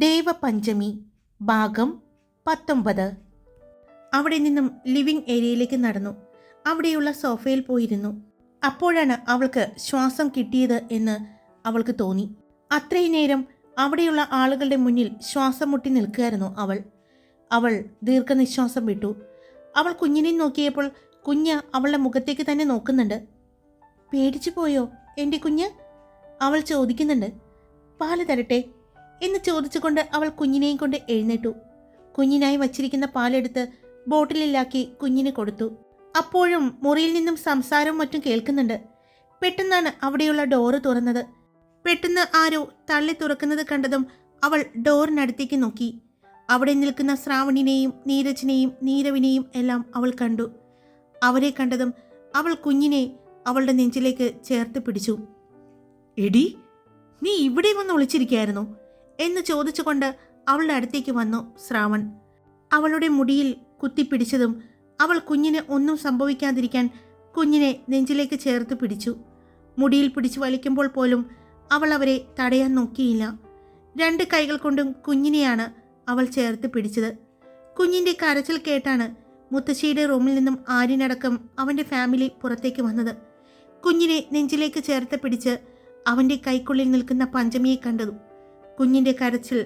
ദേവപഞ്ചമി ഭാഗം 19. അവിടെ നിന്നും ലിവിംഗ് ഏരിയയിലേക്ക് നടന്നു. അവിടെയുള്ള സോഫയിൽ പോയിരുന്നു. അപ്പോഴാണ് അവൾക്ക് ശ്വാസം കിട്ടിയത് എന്ന് അവൾക്ക് തോന്നി. അത്രയും നേരം അവിടെയുള്ള ആളുകളുടെ മുന്നിൽ ശ്വാസം മുട്ടി നിൽക്കുകയായിരുന്നു അവൾ ദീർഘനിശ്വാസം വിട്ടു. അവൾ കുഞ്ഞിനെ നോക്കിയപ്പോൾ കുഞ്ഞ് അവളുടെ മുഖത്തേക്ക് തന്നെ നോക്കുന്നുണ്ട്. പേടിച്ചു പോയോ എൻ്റെ കുഞ്ഞ്? അവൾ ചോദിക്കുന്നുണ്ട്. പാല് തരട്ടെ എന്ന് ചോദിച്ചുകൊണ്ട് അവൾ കുഞ്ഞിനെയും കൊണ്ട് എഴുന്നേറ്റു. കുഞ്ഞിനായി വച്ചിരിക്കുന്ന പാലെടുത്ത് ബോട്ടിലിലാക്കി കുഞ്ഞിന് കൊടുത്തു. അപ്പോഴും മുറിയിൽ നിന്നും സംസാരവും മറ്റും കേൾക്കുന്നുണ്ട്. പെട്ടെന്നാണ് അവിടെയുള്ള ഡോറ് തുറന്നത്. പെട്ടെന്ന് ആരോ തള്ളി തുറക്കുന്നത് കണ്ടതും അവൾ ഡോറിനടുത്തേക്ക് നോക്കി. അവിടെ നിൽക്കുന്ന ശ്രാവണിനെയും നീരജിനെയും നീരവിനെയും എല്ലാം അവൾ കണ്ടു. അവരെ കണ്ടതും അവൾ കുഞ്ഞിനെ അവളുടെ നെഞ്ചിലേക്ക് ചേർത്ത് പിടിച്ചു. എടി, നീ ഇവിടെ വന്ന് ഒളിച്ചിരിക്കുകയായിരുന്നു എന്ന് ചോദിച്ചുകൊണ്ട് അവളുടെ അടുത്തേക്ക് വന്നു ശ്രാവൺ. അവളുടെ മുടിയിൽ കുത്തിപ്പിടിച്ചതും അവൾ കുഞ്ഞിന് ഒന്നും സംഭവിക്കാതിരിക്കാൻ കുഞ്ഞിനെ നെഞ്ചിലേക്ക് ചേർത്ത് പിടിച്ചു. മുടിയിൽ പിടിച്ചു വലിക്കുമ്പോൾ പോലും അവൾ അവരെ തടയാൻ നോക്കിയില്ല. 2 കൈകൾ കൊണ്ടും കുഞ്ഞിനെയാണ് അവൾ ചേർത്ത് പിടിച്ചത്. കുഞ്ഞിൻ്റെ കരച്ചിൽ കേട്ടാണ് മുത്തശ്ശിയുടെ റൂമിൽ നിന്നും ആര്യനടക്കം അവൻ്റെ ഫാമിലി പുറത്തേക്ക് വന്നത്. കുഞ്ഞിനെ നെഞ്ചിലേക്ക് ചേർത്ത് പിടിച്ച് അവൻ്റെ കൈക്കുള്ളിൽ നിൽക്കുന്ന പഞ്ചമിയെ കണ്ടതു. കുഞ്ഞിൻ്റെ കരച്ചിൽ,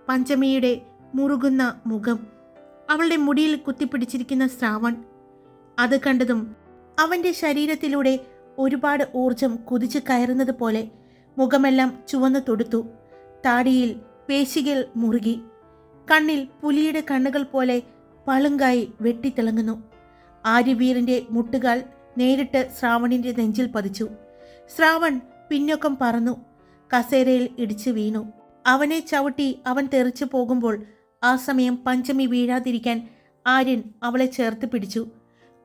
പഞ്ചമിയുടെ മുറുകുന്ന മുഖം, അവളുടെ മുടിയിൽ കുത്തിപ്പിടിച്ചിരിക്കുന്ന ശ്രാവൺ, അത് കണ്ടതും അവൻ്റെ ശരീരത്തിലൂടെ ഒരുപാട് ഊർജം കുതിച്ചു കയറുന്നത് പോലെ മുഖമെല്ലാം ചുവന്നു തൊടുത്തു. താടിയിൽ പേശികൾ മുറുകി. കണ്ണിൽ പുലിയുടെ കണ്ണുകൾ പോലെ പളുങ്കായി വെട്ടിത്തിളങ്ങുന്നു. ആര്യവീറിൻ്റെ മുട്ടുകാൽ നേരിട്ട് ശ്രാവണിൻ്റെ നെഞ്ചിൽ പതിച്ചു. ശ്രാവൺ പിന്നോക്കം പറന്നു കസേരയിൽ ഇടിച്ചു വീണു. അവനെ ചവിട്ടി അവൻ തെറിച്ചു പോകുമ്പോൾ ആ സമയം പഞ്ചമി വീഴാതിരിക്കാൻ ആര്യൻ അവളെ ചേർത്ത് പിടിച്ചു.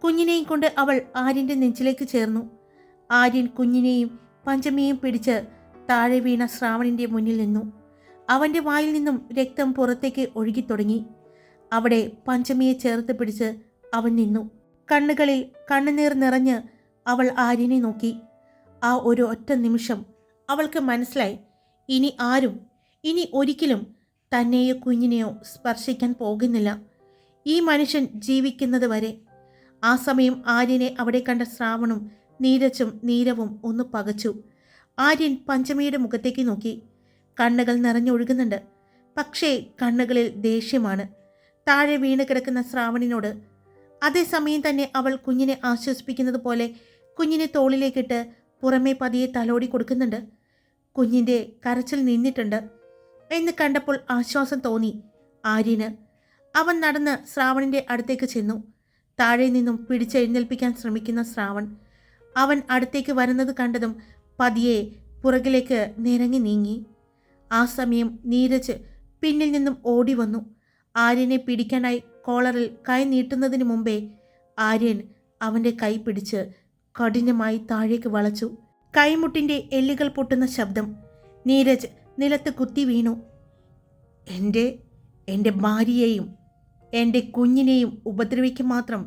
കുഞ്ഞിനെയും കൊണ്ട് അവൾ ആര്യൻ്റെ നെഞ്ചിലേക്ക് ചേർന്നു. ആര്യൻ കുഞ്ഞിനെയും പഞ്ചമിയെയും പിടിച്ച് താഴെ വീണ ശ്രാവണിൻ്റെ മുന്നിൽ നിന്നു. അവൻ്റെ വായിൽ നിന്നും രക്തം പുറത്തേക്ക് ഒഴുകിത്തുടങ്ങി. അവിടെ പഞ്ചമിയെ ചേർത്ത് പിടിച്ച് അവൻ നിന്നു. കണ്ണുകളിൽ കണ്ണുനീർ നിറഞ്ഞ് അവൾ ആര്യനെ നോക്കി. ആ ഒരു ഒറ്റ നിമിഷം അവൾക്ക് മനസ്സിലായി, ഇനി ഒരിക്കലും തന്നെയോ കുഞ്ഞിനെയോ സ്പർശിക്കാൻ പോകുന്നില്ല, ഈ മനുഷ്യൻ ജീവിക്കുന്നത് വരെ. ആ സമയം ആര്യനെ അവിടെ കണ്ട ശ്രാവണും നീരജും നീരവും ഒന്ന് പകച്ചു. ആര്യൻ പഞ്ചമിയുടെ മുഖത്തേക്ക് നോക്കി. കണ്ണുകൾ നിറഞ്ഞൊഴുകുന്നുണ്ട്. പക്ഷേ കണ്ണുകളിൽ ദേഷ്യമാണ് താഴെ വീണ് കിടക്കുന്ന ശ്രാവണിനോട്. അതേസമയം തന്നെ അവൾ കുഞ്ഞിനെ ആശ്വസിപ്പിക്കുന്നത് പോലെ കുഞ്ഞിനെ തോളിലേക്കിട്ട് പുറമേ പതിയെ തലോടി കൊടുക്കുന്നുണ്ട്. കുഞ്ഞിൻ്റെ കരച്ചിൽ നിന്നിട്ടുണ്ട് എന്ന് കണ്ടപ്പോൾ ആശ്വാസം തോന്നി ആര്യന്. അവൻ നടന്ന് ശ്രാവണിൻ്റെ അടുത്തേക്ക് ചെന്നു. താഴെ നിന്നും പിടിച്ചെഴുന്നേൽപ്പിക്കാൻ ശ്രമിക്കുന്ന ശ്രാവൺ അവൻ അടുത്തേക്ക് വരുന്നത് കണ്ടതും പതിയെ പുറകിലേക്ക് നിരങ്ങി നീങ്ങി. ആ സമയം നീരജ് പിന്നിൽ നിന്നും ഓടി വന്നു. ആര്യനെ പിടിക്കാനായി കോളറിൽ കൈ നീട്ടുന്നതിന് മുമ്പേ ആര്യൻ അവൻ്റെ കൈ പിടിച്ച് കഠിനമായി താഴേക്ക് വളച്ചു. കൈമുട്ടിൻ്റെ എല്ലുകൾ പൊട്ടുന്ന ശബ്ദം. നീരജ് നിലത്ത് കുത്തി വീണു. എൻ്റെ ഭാര്യയെയും എൻ്റെ കുഞ്ഞിനെയും ഉപദ്രവിക്കാൻ മാത്രം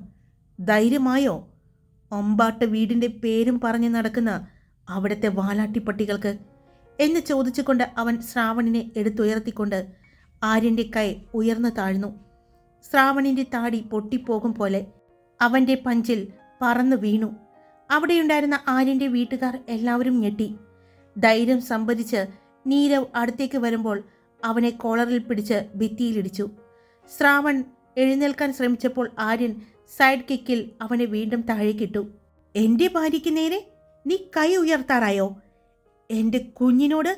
ധൈര്യമായോ? ഒമ്പാട്ട് വീടിൻ്റെ പേരും പറഞ്ഞ് നടക്കുന്ന അവിടുത്തെ വാലാട്ടിപ്പട്ടികൾക്ക് എന്ന് ചോദിച്ചുകൊണ്ട് അവൻ ശ്രാവണിനെ എടുത്തുയർത്തിക്കൊണ്ട് ആര്യൻ്റെ കൈ ഉയർന്നു താഴ്ന്നു. ശ്രാവണിൻ്റെ താടി പൊട്ടിപ്പോകും പോലെ അവൻ്റെ പഞ്ചിൽ പറന്നു വീണു. അവിടെയുണ്ടായിരുന്ന ആര്യൻ്റെ വീട്ടുകാർ എല്ലാവരും ഞെട്ടി. ധൈര്യം സംഭരിച്ച് നീരവ് അടുത്തേക്ക് വരുമ്പോൾ അവനെ കോളറിൽ പിടിച്ച് ഭിത്തിയിലിടിച്ചു. ശ്രാവൺ എഴുന്നേൽക്കാൻ ശ്രമിച്ചപ്പോൾ ആര്യൻ സൈഡ് കിക്കിൽ അവനെ വീണ്ടും താഴേക്കിട്ടു. എൻ്റെ ഭാര്യയ്ക്ക് നേരെ നീ കൈ ഉയർത്താറായോ? എൻ്റെ കുഞ്ഞിനോട്?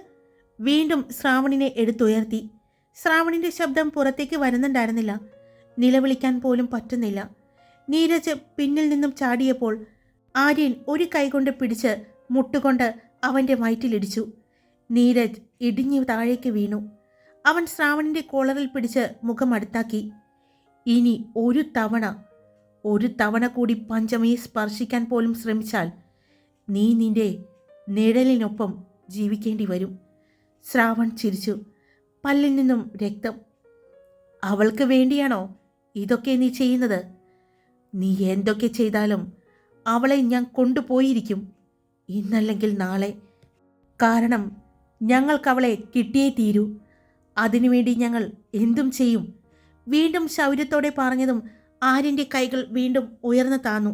വീണ്ടും ശ്രാവണിനെ എടുത്തുയർത്തി. ശ്രാവണിൻ്റെ ശബ്ദം പുറത്തേക്ക് വരുന്നുണ്ടായിരുന്നില്ല. നിലവിളിക്കാൻ പോലും പറ്റുന്നില്ല. നീരജ് പിന്നിൽ നിന്നും ചാടിയപ്പോൾ ആര്യൻ ഒരു കൈകൊണ്ട് പിടിച്ച് മുട്ടുകൊണ്ട് അവൻ്റെ വയറ്റിലിടിച്ചു. നീരജ് ഇടിഞ്ഞു താഴേക്ക് വീണു. അവൻ ശ്രാവണിൻ്റെ കോളറിൽ പിടിച്ച് മുഖം അടുത്താക്കി. ഇനി ഒരു തവണ കൂടി പഞ്ചമിയെ സ്പർശിക്കാൻ പോലും ശ്രമിച്ചാൽ നീ നിന്റെ നിഴലിനൊപ്പം ജീവിക്കേണ്ടി വരും. ശ്രാവൺ ചിരിച്ചു. പല്ലിൽ നിന്നും രക്തം. അവൾക്ക് വേണ്ടിയാണോ ഇതൊക്കെ നീ ചെയ്യുന്നത്? നീ എന്തൊക്കെ ചെയ്താലും അവളെ ഞാൻ കൊണ്ടുപോയിരിക്കും, ഇന്നല്ലെങ്കിൽ നാളെ. കാരണം ഞങ്ങൾക്കവളെ കിട്ടിയേ തീരൂ. അതിനുവേണ്ടി ഞങ്ങൾ എന്തും ചെയ്യും. വീണ്ടും ശൗര്യത്തോടെ പറഞ്ഞതും ആര്യൻ്റെ കൈകൾ വീണ്ടും ഉയർന്നു താന്നു.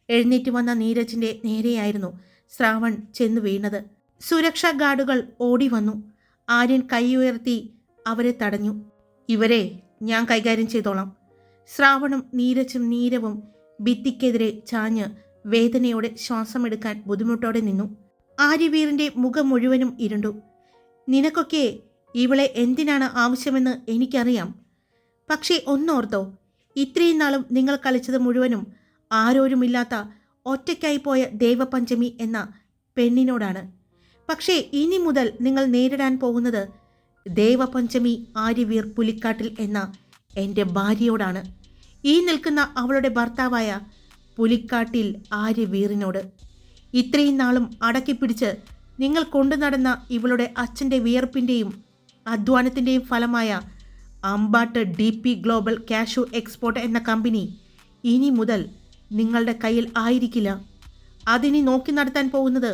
എഴുന്നേറ്റ് വന്ന നീരജിൻ്റെ നേരെയായിരുന്നു ശ്രാവൺ ചെന്ന് വീണത്. സുരക്ഷാ ഗാർഡുകൾ ഓടി വന്നു. ആര്യൻ കൈ ഉയർത്തി അവരെ തടഞ്ഞു. ഇവരെ ഞാൻ കൈകാര്യം ചെയ്തോളാം. ശ്രാവണും നീരജും നീരവും ഭിത്തിക്കെതിരെ ചാഞ്ഞ് വേദനയോടെ ശ്വാസമെടുക്കാൻ ബുദ്ധിമുട്ടോടെ നിന്നു. ആര്യവീറിൻ്റെ മുഖം മുഴുവനും ഇരുണ്ടു. നിനക്കൊക്കെ ഇവളെ എന്തിനാണ് ആവശ്യമെന്ന് എനിക്കറിയാം. പക്ഷേ ഒന്നോർത്തോ, ഇത്രയും നാളും നിങ്ങൾ കളിച്ചത് മുഴുവനും ആരോരുമില്ലാത്ത ഒറ്റയ്ക്കായി പോയ ദേവപഞ്ചമി എന്ന പെണ്ണിനോടാണ്. പക്ഷേ ഇനി മുതൽ നിങ്ങൾ നേരിടാൻ പോകുന്നത് ദേവപഞ്ചമി ആര്യവീർ പുലിക്കാട്ടിൽ എന്ന എൻ്റെ ഭാര്യയോടാണ്. ഈ നിൽക്കുന്ന അവളുടെ ഭർത്താവായ പുലിക്കാട്ടിൽ ആര്യവീറിനോട്. ഇത്രയും നാളും അടക്കിപ്പിടിച്ച് നിങ്ങൾ കൊണ്ടു നടന്ന ഇവളുടെ അച്ഛൻ്റെ വിയർപ്പിൻ്റെയും അധ്വാനത്തിൻ്റെയും ഫലമായ Ambattu DP global cashew export എന്ന കമ്പനി ഇനി മുതൽ നിങ്ങളുടെ കയ്യിൽ ആയിരിക്കില്ല. അതിനി നോക്കി നടത്താൻ പോകുന്നത്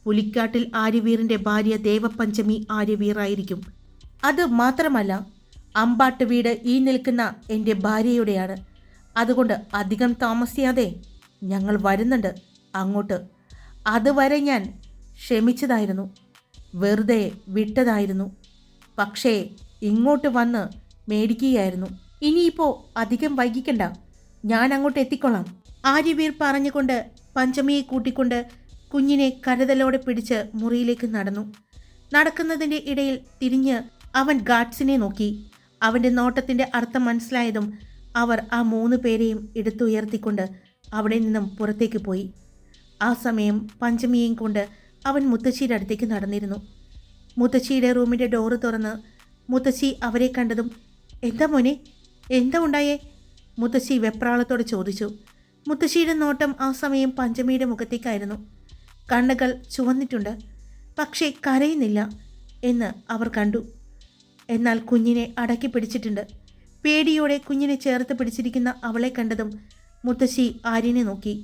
പുലിക്കാട്ടിൽ ആര്യവീറിൻ്റെ ഭാര്യ ദേവപഞ്ചമി ആര്യവീറായിരിക്കും. അത് മാത്രമല്ല, അമ്പാട്ട് വീട് ഈ നിൽക്കുന്ന എൻ്റെ ഭാര്യയുടെയാണ്. അതുകൊണ്ട് അധികം താമസിയാതെ ഞങ്ങൾ വരുന്നുണ്ട് അങ്ങോട്ട്. അതുവരെ ഞാൻ ക്ഷമിച്ചതായിരുന്നു, വെറുതെ വിട്ടതായിരുന്നു. പക്ഷേ ഇങ്ങോട്ട് വന്ന് മേടിക്കുകയായിരുന്നു. ഇനിയിപ്പോൾ അധികം വൈകിക്കണ്ട, ഞാൻ അങ്ങോട്ട് എത്തിക്കൊള്ളാം. ആര്യവീർ പറഞ്ഞുകൊണ്ട് പഞ്ചമിയെ കൂട്ടിക്കൊണ്ട് കുഞ്ഞിനെ കരുതലോടെ പിടിച്ച് മുറിയിലേക്ക് നടന്നു. നടക്കുന്നതിൻ്റെ ഇടയിൽ തിരിഞ്ഞ് അവൻ ഗാർഡ്സിനെ നോക്കി. അവൻ്റെ നോട്ടത്തിൻ്റെ അർത്ഥം മനസ്സിലായതും അവർ ആ 3 പേരെയും എടുത്തുയർത്തിക്കൊണ്ട് അവിടെ നിന്നും പുറത്തേക്ക് പോയി. ആ സമയം പഞ്ചമിയെയും കൊണ്ട് അവൻ മുത്തശ്ശിയുടെ അടുത്തേക്ക് നടന്നിരുന്നു. മുത്തശ്ശിയുടെ റൂമിൻ്റെ ഡോറ് തുറന്ന് മുത്തശ്ശി അവരെ കണ്ടതും, എന്താ മോനെ, എന്താ ഉണ്ടായേ? മുത്തശ്ശി വെപ്രാളത്തോടെ ചോദിച്ചു. മുത്തശ്ശിയുടെ നോട്ടം ആ സമയം പഞ്ചമിയുടെ മുഖത്തേക്കായിരുന്നു. കണ്ണുകൾ ചുവന്നിട്ടുണ്ട്, പക്ഷേ കരയുന്നില്ല എന്ന് അവർ കണ്ടു. എന്നാൽ കുഞ്ഞിനെ അടക്കി പിടിച്ചിട്ടുണ്ട്. പേടിയോടെ കുഞ്ഞിനെ ചേർത്ത് പിടിച്ചിരിക്കുന്ന അവളെ കണ്ടതും മുത്തശ്ശി ആര്യനെ നോക്കി.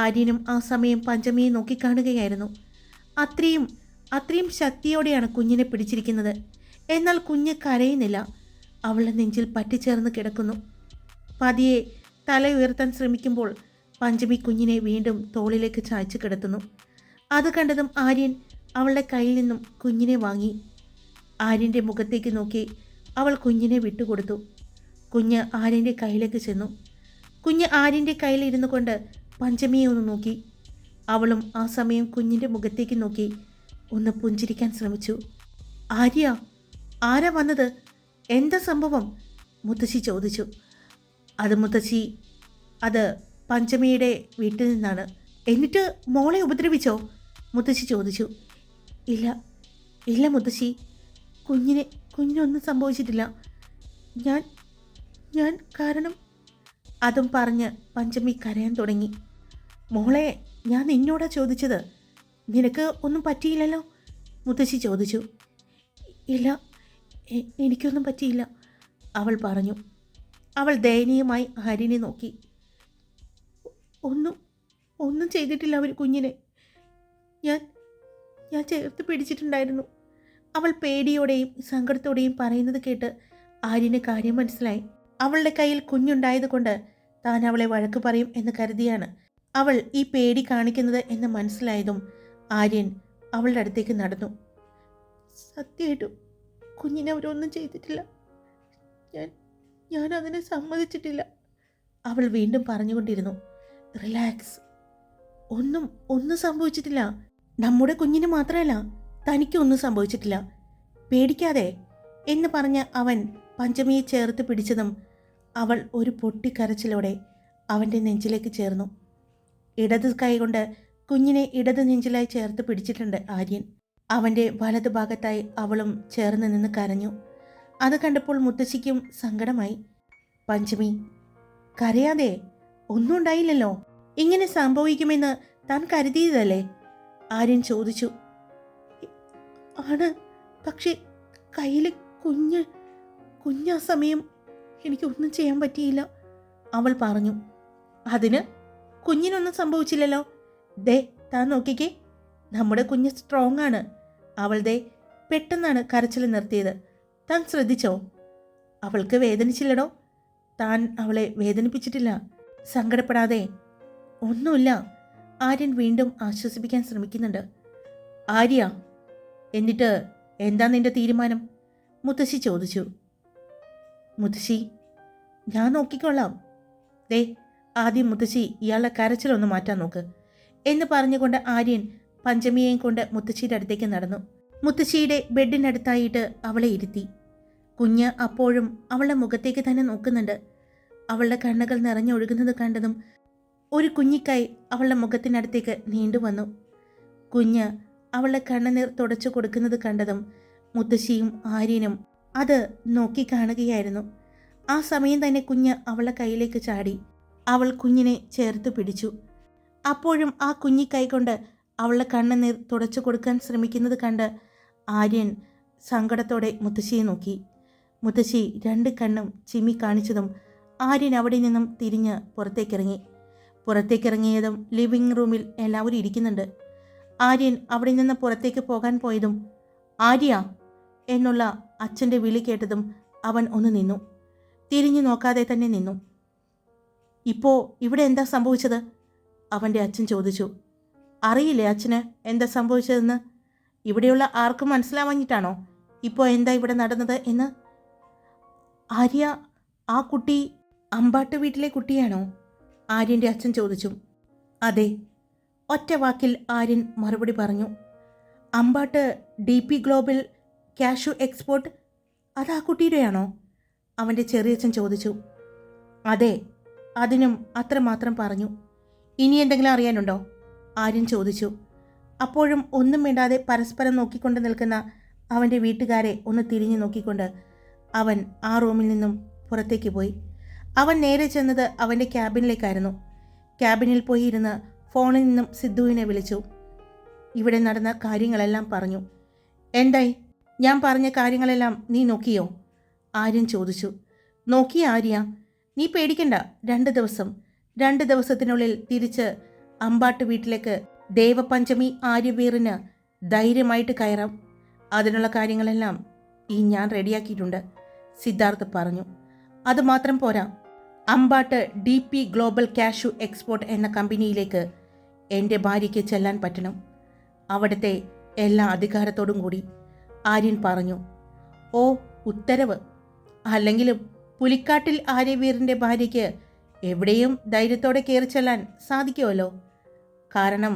ആര്യനും ആ സമയം പഞ്ചമിയെ നോക്കിക്കാണുകയായിരുന്നു. അത്രയും ശക്തിയോടെയാണ് കുഞ്ഞിനെ പിടിച്ചിരിക്കുന്നത്. എന്നാൽ കുഞ്ഞ് കരയുന്നില്ല. അവളുടെ നെഞ്ചിൽ പറ്റിച്ചേർന്ന് കിടക്കുന്നു. പതിയെ തല ഉയർത്താൻ ശ്രമിക്കുമ്പോൾ പഞ്ചമി കുഞ്ഞിനെ വീണ്ടും തോളിലേക്ക് ചായ്ച്ചു കിടത്തുന്നു. അത് കണ്ടതും ആര്യൻ അവളുടെ കയ്യിൽ നിന്നും കുഞ്ഞിനെ വാങ്ങി. ആര്യൻ്റെ മുഖത്തേക്ക് നോക്കി അവൾ കുഞ്ഞിനെ വിട്ടുകൊടുത്തു. കുഞ്ഞ് ആര്യൻ്റെ കയ്യിലേക്ക് ചെന്നു. കുഞ്ഞ് ആര്യൻ്റെ കയ്യിലിരുന്നു കൊണ്ട് പഞ്ചമിയെ ഒന്ന് നോക്കി. അവളും ആ സമയം കുഞ്ഞിൻ്റെ മുഖത്തേക്ക് നോക്കി ഒന്ന് പുഞ്ചിരിക്കാൻ ശ്രമിച്ചു. ആര്യ, ആരാ വന്നത്? എന്താ സംഭവം? മുത്തശ്ശി ചോദിച്ചു. അത് പഞ്ചമിയുടെ വീട്ടിൽ നിന്നാണ്. എന്നിട്ട് മോളെ ഉപദ്രവിച്ചോ? മുത്തശ്ശി ചോദിച്ചു. ഇല്ല മുത്തശ്ശി, കുഞ്ഞിനൊന്നും സംഭവിച്ചിട്ടില്ല. ഞാൻ കാരണം. അതും പറഞ്ഞ് പഞ്ചമി കരയാൻ തുടങ്ങി. മോളെ, ഞാൻ നിന്നോടാ ചോദിച്ചത്. നിനക്ക് ഒന്നും പറ്റിയില്ലല്ലോ? മുത്തശ്ശി ചോദിച്ചു. ഇല്ല, എനിക്കൊന്നും പറ്റിയില്ല, അവൾ പറഞ്ഞു. അവൾ ദയനീയമായി ആര്യനെ നോക്കി. ഒന്നും ചെയ്തിട്ടില്ല അവർ കുഞ്ഞിനെ. ഞാൻ ചേർത്ത് പിടിച്ചിട്ടുണ്ടായിരുന്നു. അവൾ പേടിയോടെയും സങ്കടത്തോടെയും പറയുന്നത് കേട്ട് ആര്യന് കാര്യം മനസ്സിലായി. അവളുടെ കയ്യിൽ കുഞ്ഞുണ്ടായത് കൊണ്ട് താൻ അവളെ വഴക്ക് പറയും എന്ന് കരുതിയാണ് അവൾ ഈ പേടി കാണിക്കുന്നത് എന്ന് മനസ്സിലായതും ആര്യൻ അവളുടെ അടുത്തേക്ക് നടന്നു. സത്യമായിട്ടും കുഞ്ഞിനെ അവരൊന്നും ചെയ്തിട്ടില്ല. ഞാൻ അതിനെ സമ്മതിച്ചിട്ടില്ല, അവൾ വീണ്ടും പറഞ്ഞുകൊണ്ടിരുന്നു. റിലാക്സ്, ഒന്നും സംഭവിച്ചിട്ടില്ല. നമ്മുടെ കുഞ്ഞിന് മാത്രമല്ല, തനിക്കൊന്നും സംഭവിച്ചിട്ടില്ല, പേടിക്കാതെ എന്ന് പറഞ്ഞ് അവൻ പഞ്ചമിയെ ചേർത്ത് പിടിച്ചതും അവൾ ഒരു പൊട്ടിക്കരച്ചിലോടെ അവൻ്റെ നെഞ്ചിലേക്ക് ചേർന്നു. ഇടത് കൈകൊണ്ട് കുഞ്ഞിനെ ഇടത് നെഞ്ചിലായി ചേർത്ത് പിടിച്ചിട്ടുണ്ട് ആര്യൻ. അവൻ്റെ വലതു ഭാഗത്തായി അവളും ചേർന്ന് നിന്ന് കരഞ്ഞു. അത് കണ്ടപ്പോൾ മുത്തശ്ശിക്കും സങ്കടമായി. പഞ്ചമി, കരയാതെ, ഒന്നും ഉണ്ടായില്ലല്ലോ. ഇങ്ങനെ സംഭവിക്കുമെന്ന് താൻ കരുതിയതല്ലേ? ആര്യൻ ചോദിച്ചു. ആണ്, പക്ഷേ കയ്യിൽ കുഞ്ഞ് ആ സമയം എനിക്കൊന്നും ചെയ്യാൻ പറ്റിയില്ല, അവൾ പറഞ്ഞു. അതിന് കുഞ്ഞിനൊന്നും സംഭവിച്ചില്ലല്ലോ. ദേ, താൻ നോക്കിക്കേ, നമ്മുടെ കുഞ്ഞ് സ്ട്രോങ് ആണ്. അവൾ പെട്ടെന്നാണ് കരച്ചിൽ നിർത്തിയത്. താൻ ശ്രദ്ധിച്ചോ? അവൾക്ക് വേദനിച്ചില്ലടോ. താൻ അവളെ വേദനിപ്പിച്ചിട്ടില്ല. സങ്കടപ്പെടാതെ. ഒന്നുമില്ല. ആര്യൻ വീണ്ടും ആശ്വസിപ്പിക്കാൻ ശ്രമിക്കുന്നുണ്ട്. ആര്യ, എന്നിട്ട് എന്താ നിന്റെ തീരുമാനം? മുത്തശ്ശി ചോദിച്ചു. മുത്തശ്ശി, ഞാൻ നോക്കിക്കൊള്ളാം. ദേ, ആദ്യം മുത്തശ്ശി ഇയാളെ കരച്ചിലൊന്ന് മാറ്റാൻ നോക്ക് എന്ന് പറഞ്ഞുകൊണ്ട് ആര്യൻ പഞ്ചമിയെയും കൊണ്ട് മുത്തശ്ശിയുടെ അടുത്തേക്ക് നടന്നു. മുത്തശ്ശിയുടെ ബെഡിനടുത്തായിട്ട് അവളെ ഇരുത്തി. കുഞ്ഞ് അപ്പോഴും അവളുടെ മുഖത്തേക്ക് തന്നെ നോക്കുന്നുണ്ട്. അവളുടെ കണ്ണുകൾ നിറഞ്ഞൊഴുകുന്നത് കണ്ടതും ഒരു കുഞ്ഞിക്കൈ അവളുടെ മുഖത്തിനടുത്തേക്ക് നീണ്ടുവന്നു. കുഞ്ഞ് അവളുടെ കണ്ണുനീർ തുടച്ചു കൊടുക്കുന്നത് കണ്ടതും മുത്തശ്ശിയും ആര്യനും അത് നോക്കിക്കാണുകയായിരുന്നു. ആ സമയം തന്നെ കുഞ്ഞ് അവളുടെ കയ്യിലേക്ക് ചാടി. അവൾ കുഞ്ഞിനെ ചേർത്ത് പിടിച്ചു. അപ്പോഴും ആ കുഞ്ഞിക്കൈ കൊണ്ട് അവളുടെ കണ്ണുനീർ തുടച്ചു കൊടുക്കാൻ ശ്രമിക്കുന്നത് കണ്ട് ആര്യൻ സങ്കടത്തോടെ മുത്തശ്ശിയെ നോക്കി. മുത്തശ്ശി രണ്ട് കണ്ണും ചിമ്മി കാണിച്ചതും ആര്യൻ അവിടെ നിന്നും തിരിഞ്ഞ് പുറത്തേക്കിറങ്ങിയതും ലിവിംഗ് റൂമിൽ എല്ലാവരും ഇരിക്കുന്നുണ്ട്. ആര്യൻ അവിടെ നിന്ന് പുറത്തേക്ക് പോകാൻ പോയതും ആര്യ എന്നുള്ള അച്ഛൻ്റെ വിളി കേട്ടതും അവൻ ഒന്ന് നിന്നു. തിരിഞ്ഞു നോക്കാതെ തന്നെ നിന്നു. ഇപ്പോൾ ഇവിടെ എന്താ സംഭവിച്ചത്? അവൻ്റെ അച്ഛൻ ചോദിച്ചു. അറിയില്ലേ അച്ഛന് എന്താ സംഭവിച്ചതെന്ന്? ഇവിടെയുള്ള ആർക്കും മനസ്സിലാവാഞ്ഞിട്ടാണോ ഇപ്പോൾ എന്താ ഇവിടെ നടന്നത് എന്ന്? ആര്യ, ആ കുട്ടി അമ്പാട്ട് വീട്ടിലെ കുട്ടിയാണോ? ആര്യൻ്റെ അച്ഛൻ ചോദിച്ചു. അതെ, ഒറ്റ വാക്കിൽ ആര്യൻ മറുപടി പറഞ്ഞു. Ambattu DP global cashew export, അത് ആ കുട്ടിയുടെയാണോ? അവൻ്റെ ചെറിയച്ഛൻ ചോദിച്ചു. അതെ, അതിനും അത്രമാത്രം പറഞ്ഞു. ഇനി എന്തെങ്കിലും അറിയാനുണ്ടോ? ആര്യൻ ചോദിച്ചു. അപ്പോഴും ഒന്നും മിണ്ടാതെ പരസ്പരം നോക്കിക്കൊണ്ട് നിൽക്കുന്ന അവൻ്റെ വീട്ടുകാരെ ഒന്ന് തിരിഞ്ഞു നോക്കിക്കൊണ്ട് അവൻ ആ റൂമിൽ നിന്നും പുറത്തേക്ക് പോയി. അവൻ നേരെ ചെന്നത് അവൻ്റെ ക്യാബിനിലേക്കായിരുന്നു. ക്യാബിനിൽ പോയി ഇരുന്ന് ഫോണിൽ നിന്നും സിദ്ധുവിനെ വിളിച്ചു. ഇവിടെ നടന്ന കാര്യങ്ങളെല്ലാം പറഞ്ഞു. എന്തായി? ഞാൻ പറഞ്ഞ കാര്യങ്ങളെല്ലാം നീ നോക്കിയോ? ആര്യൻ ചോദിച്ചു. നോക്കിയ ആര്യ, നീ പേടിക്കണ്ട. 2 ദിവസത്തിനുള്ളിൽ തിരിച്ച് അമ്പാട്ട് വീട്ടിലേക്ക് ദേവപഞ്ചമി ആര്യവീറിന് ധൈര്യമായിട്ട് കയറാം. അതിനുള്ള കാര്യങ്ങളെല്ലാം ഞാൻ റെഡിയാക്കിയിട്ടുണ്ട്, സിദ്ധാർത്ഥ് പറഞ്ഞു. അതുമാത്രം പോരാ, Ambattu DP global cashew export എന്ന കമ്പനിയിലേക്ക് എൻ്റെ ഭാര്യയ്ക്ക് ചെല്ലാൻ പറ്റണം. അവിടുത്തെ എല്ലാ അധികാരത്തോടും കൂടി, ആര്യൻ പറഞ്ഞു. ഓ, ഉത്തരവ്. അല്ലെങ്കിലും പുലിക്കാട്ടിൽ ആര്യവീറിൻ്റെ ഭാര്യയ്ക്ക് എവിടെയും ധൈര്യത്തോടെ കയറി ചെല്ലാൻ സാധിക്കുമല്ലോ. കാരണം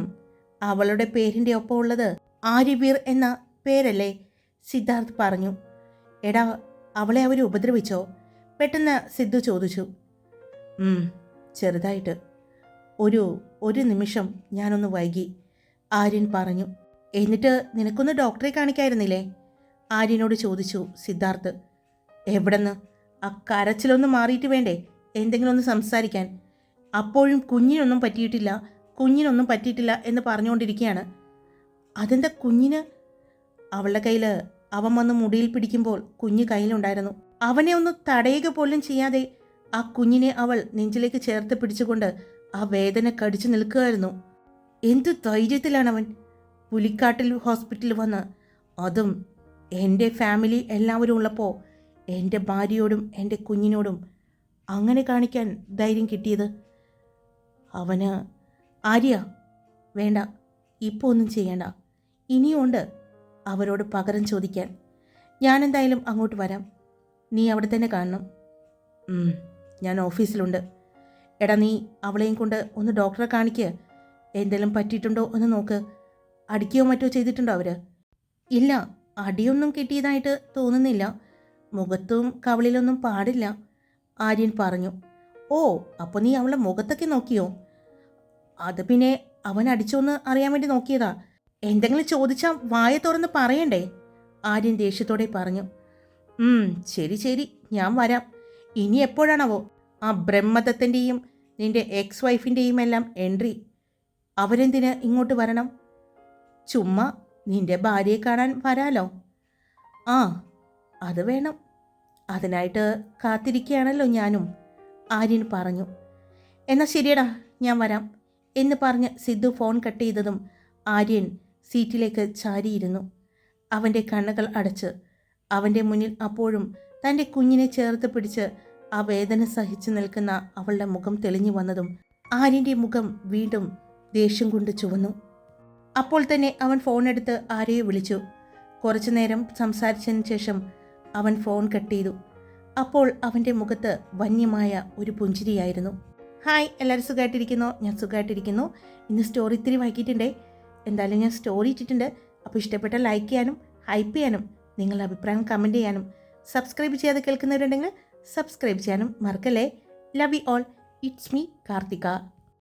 അവളുടെ പേരിൻ്റെ ഒപ്പമുള്ളത് ആര്യവീർ എന്ന പേരല്ലേ? സിദ്ധാർത്ഥ് പറഞ്ഞു. എടാ, അവളെ അവർ ഉപദ്രവിച്ചോ? പെട്ടെന്ന് സിദ്ധു ചോദിച്ചു. ചെറുതായിട്ട്. ഒരു നിമിഷം ഞാനൊന്ന് വൈകി, ആര്യൻ പറഞ്ഞു. എന്നിട്ട് നിനക്കൊന്ന് ഡോക്ടറെ കാണിക്കായിരുന്നില്ലേ? ആര്യനോട് ചോദിച്ചു സിദ്ധാർത്ഥ്. എവിടെന്ന്? ആ കരച്ചിലൊന്ന് മാറിയിട്ട് വേണ്ടേ എന്തെങ്കിലും ഒന്ന് സംസാരിക്കാൻ? അപ്പോഴും കുഞ്ഞിനൊന്നും പറ്റിയിട്ടില്ല എന്ന് പറഞ്ഞുകൊണ്ടിരിക്കുകയാണ്. അതെന്താ കുഞ്ഞിന്? അവളുടെ കയ്യിൽ അവൻ വന്ന് മുടിയിൽ പിടിക്കുമ്പോൾ കുഞ്ഞ് കയ്യിലുണ്ടായിരുന്നു. അവനെ ഒന്ന് തടയുക പോലും ചെയ്യാതെ ആ കുഞ്ഞിനെ അവൾ നെഞ്ചിലേക്ക് ചേർത്ത് പിടിച്ചുകൊണ്ട് ആ വേദന കടിച്ചു നിൽക്കുകയായിരുന്നു. എന്തു ധൈര്യത്തിലാണവൻ പുലിക്കാട്ടിൽ ഹോസ്പിറ്റലിൽ വന്ന്, അതും എൻ്റെ ഫാമിലി എല്ലാവരും ഉള്ളപ്പോൾ എൻ്റെ ഭാര്യയോടും എൻ്റെ കുഞ്ഞിനോടും അങ്ങനെ കാണിക്കാൻ ധൈര്യം കിട്ടിയത്. അവന് ആര്യ, വേണ്ട, ഇപ്പോൾ ഒന്നും ചെയ്യണ്ട. ഇനിയുമുണ്ട് അവരോട് പകരം ചോദിക്കാൻ. ഞാനെന്തായാലും അങ്ങോട്ട് വരാം. നീ അവിടെ തന്നെ കാണണം. ഞാൻ ഓഫീസിലുണ്ട്. എടാ, നീ അവളെയും കൊണ്ട് ഒന്ന് ഡോക്ടറെ കാണിക്കുക. എന്തെങ്കിലും പറ്റിയിട്ടുണ്ടോ എന്ന് നോക്ക്. അടിക്കുകയോ മറ്റോ ചെയ്തിട്ടുണ്ടോ അവർ? ഇല്ല, അടിയൊന്നും കിട്ടിയതായിട്ട് തോന്നുന്നില്ല. മുഖത്തും കവളിലൊന്നും പാടില്ല, ആര്യൻ പറഞ്ഞു. ഓ, അപ്പോൾ നീ അവളുടെ മുഖത്തൊക്കെ നോക്കിയോ? അത് പിന്നെ അവൻ അടിച്ചോന്ന് അറിയാൻ വേണ്ടി നോക്കിയതാ. എന്തെങ്കിലും ചോദിച്ചാൽ വായ തുറന്ന് പറയണ്ടേ? ആര്യൻ ദേഷ്യത്തോടെ പറഞ്ഞു. ശരി, ഞാൻ വരാം. ഇനി എപ്പോഴാണാവോ ആ ബ്രഹ്മദത്തൻ്റെയും നിൻ്റെ എക്സ് വൈഫിൻ്റെയും എല്ലാം എൻട്രി? അവരെന്തിന് ഇങ്ങോട്ട് വരണം? ചുമ്മാ നിൻ്റെ ഭാര്യയെ കാണാൻ വരാലോ. ആ, അത് വേണം. അതിനായിട്ട് കാത്തിരിക്കുകയാണല്ലോ ഞാനും, ആര്യൻ പറഞ്ഞു. എന്നാൽ ശരിയടാ, ഞാൻ വരാം എന്ന് പറഞ്ഞ് സിദ്ധു ഫോൺ കട്ട് ചെയ്തതും ആര്യൻ സീറ്റിലേക്ക് ചാരിയിരുന്നു. അവൻ്റെ കണ്ണുകൾ അടച്ച് അവൻ്റെ മുന്നിൽ അപ്പോഴും തൻ്റെ കുഞ്ഞിനെ ചേർത്ത് പിടിച്ച് ആ വേദന സഹിച്ചു നിൽക്കുന്ന അവളുടെ മുഖം തെളിഞ്ഞു വന്നതും ആര്യൻ്റെ മുഖം വീണ്ടും ദേഷ്യം കൊണ്ട് ചുവന്നു. അപ്പോൾ തന്നെ അവൻ ഫോണെടുത്ത് ആരെയോ വിളിച്ചു. കുറച്ചു നേരം സംസാരിച്ചതിന് ശേഷം അവൻ ഫോൺ കട്ട് ചെയ്തു. അപ്പോൾ അവൻ്റെ മുഖത്ത് വന്യമായ ഒരു പുഞ്ചിരിയായിരുന്നു. ഹായ്, എല്ലാവരും സുഖമായിട്ടിരിക്കുന്നോ? ഞാൻ സുഖമായിട്ടിരിക്കുന്നു. ഇന്ന് സ്റ്റോറി ഇത്തിരി വൈകിട്ടുണ്ടേ. എന്തായാലും ഞാൻ സ്റ്റോറി ഇട്ടിട്ടുണ്ട്. അപ്പോൾ ഇഷ്ടപ്പെട്ട ലൈക്ക് ചെയ്യാനും ഹൈപ്പ് ചെയ്യാനും നിങ്ങളുടെ അഭിപ്രായം കമൻറ്റ് ചെയ്യാനും സബ്സ്ക്രൈബ് ചെയ്യാതെ കേൾക്കുന്നവരുണ്ടെങ്കിൽ സബ്സ്ക്രൈബ് ചെയ്യാനും മറക്കല്ലേ. Love you all. It's me Karthika.